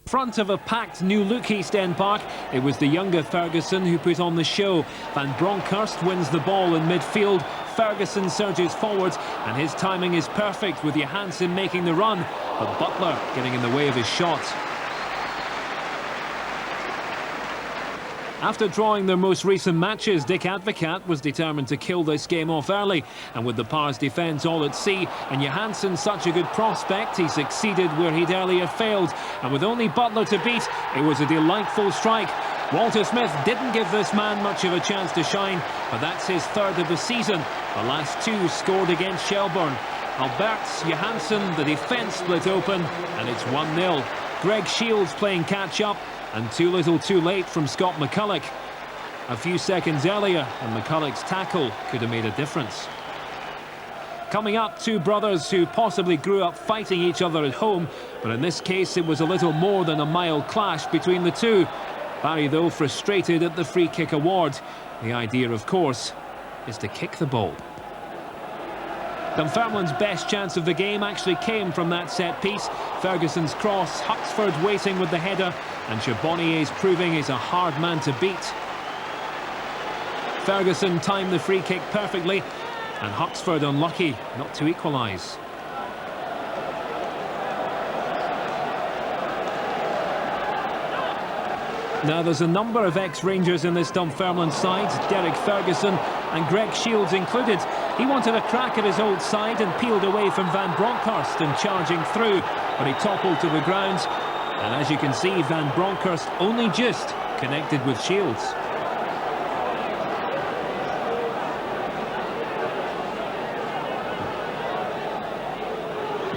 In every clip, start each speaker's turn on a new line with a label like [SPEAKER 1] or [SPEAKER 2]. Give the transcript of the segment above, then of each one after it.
[SPEAKER 1] Front of a packed New Look East End Park, it was the younger Ferguson who put on the show. Van Bronckhorst wins the ball in midfield. Ferguson surges forward and his timing is perfect with Johansson making the run, but Butler getting in the way of his shot. After drawing their most recent matches, Dick Advocaat was determined to kill this game off early, and with the Pars defence all at sea and Johansson such a good prospect, he succeeded where he'd earlier failed, and with only Butler to beat, it was a delightful strike. Walter Smith didn't give this man much of a chance to shine, but that's his third of the season. The last two scored against Shelbourne. Alberts, Johansson, the defence split open, and it's 1-0. Greg Shields playing catch-up, and too little too late from Scott McCulloch. A few seconds earlier, and McCulloch's tackle could have made a difference. Coming up, two brothers who possibly grew up fighting each other at home, but in this case it was a little more than a mild clash between the two. Barry, though, frustrated at the free kick award. The idea, of course, is to kick the ball. Dunfermline's best chance of the game actually came from that set piece. Ferguson's cross, Huxford waiting with the header, and Charbonnier's proving he's a hard man to beat. Ferguson timed the free kick perfectly, and Huxford unlucky not to equalise. Now there's a number of ex-Rangers in this Dunfermline side, Derek Ferguson and Greg Shields included. He wanted a crack at his old side and peeled away from Van Bronckhorst and charging through, but he toppled to the ground. And as you can see, Van Bronckhorst only just connected with Shields.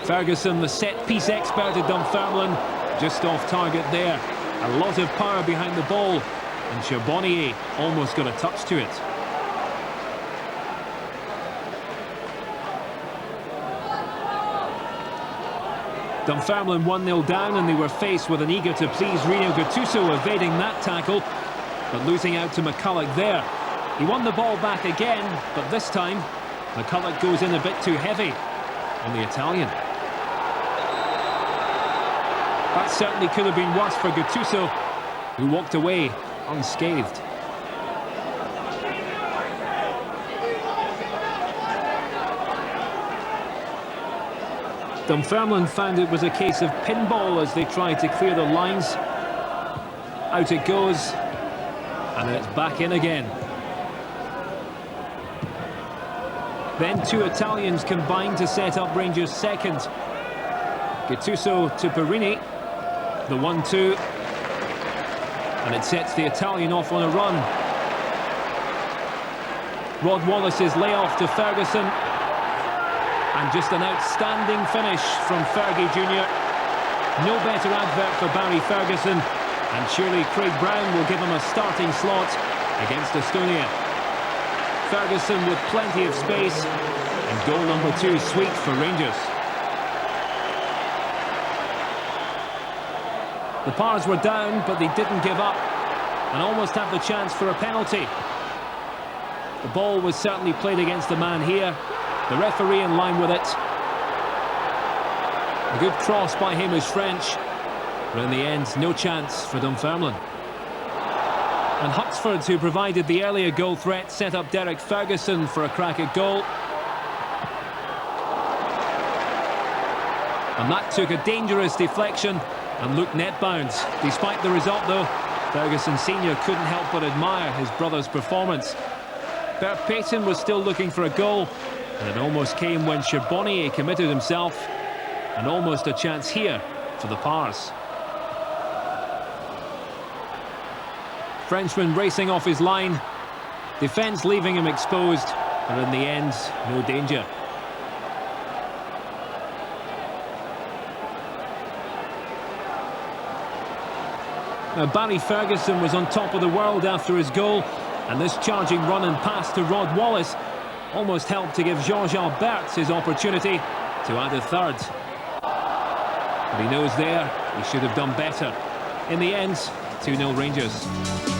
[SPEAKER 1] Ferguson, the set-piece expert at Dunfermline, just off target there. A lot of power behind the ball, and Charbonnier almost got a touch to it. Dunfermline 1-0 down, and they were faced with an eager-to-please Rino Gattuso evading that tackle, but losing out to McCulloch there. He won the ball back again, but this time McCulloch goes in a bit too heavy on the Italian. That certainly could have been worse for Gattuso, who walked away unscathed. Dunfermline found it was a case of pinball as they tried to clear the lines. Out it goes, and then it's back in again. Then two Italians combined to set up Rangers' second. Gattuso to Perini, the 1-2, and it sets the Italian off on a run. Rod Wallace's layoff to Ferguson, and just an outstanding finish from Fergie Jr. No better advert for Barry Ferguson, and surely Craig Brown will give him a starting slot against Estonia. Ferguson with plenty of space, and goal number 2 sweet for Rangers. The Pars were down, but they didn't give up, and almost had the chance for a penalty. The ball was certainly played against the man here. The referee in line with it. A good cross by Hamish French, but in the end, no chance for Dunfermline. And Huxford, who provided the earlier goal threat, set up Derek Ferguson for a crack at goal. And that took a dangerous deflection and looked net-bound. Despite the result, though, Ferguson Sr. couldn't help but admire his brother's performance. Bert Payton was still looking for a goal, and it almost came when Charbonnier committed himself, and almost a chance here for the Pars. Frenchman racing off his line, defence leaving him exposed, and in the end, no danger. Now, Barry Ferguson was on top of the world after his goal, and this charging run and pass to Rod Wallace almost helped to give Georges Alberts his opportunity to add a third. But he knows there he should have done better. In the end, 2-0 Rangers.